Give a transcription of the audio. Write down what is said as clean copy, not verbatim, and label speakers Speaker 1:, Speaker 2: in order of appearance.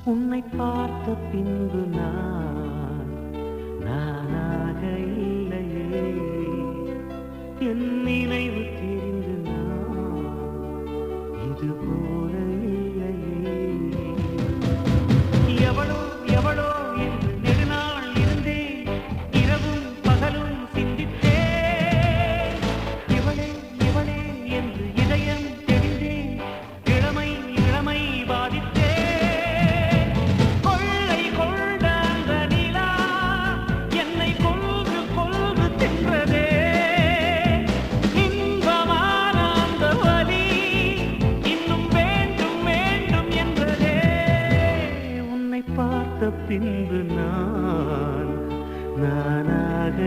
Speaker 1: உன்னை பார்த்த பின்பு நானாக இல்லையே, என் நினைவு தெரிந்து இது போல இல்லையே. எவளோ எவளோ என்று நெடுநாள் இருந்தேன், இரவும் பகலும் சிந்தித்தேன். இவளே இவளே என்று இதயம் தெரிந்தேன், இளமை இளமை பாதித்தேன். கொள்ளை கொண்ட அந்த நிலா என்னை கொன்று கொன்று தின்றதே. இன்பமான அந்த வலி இன்னும் வேண்டும் வேண்டும் என்றதே. உன்னை பார்த்த பின்பு நானாக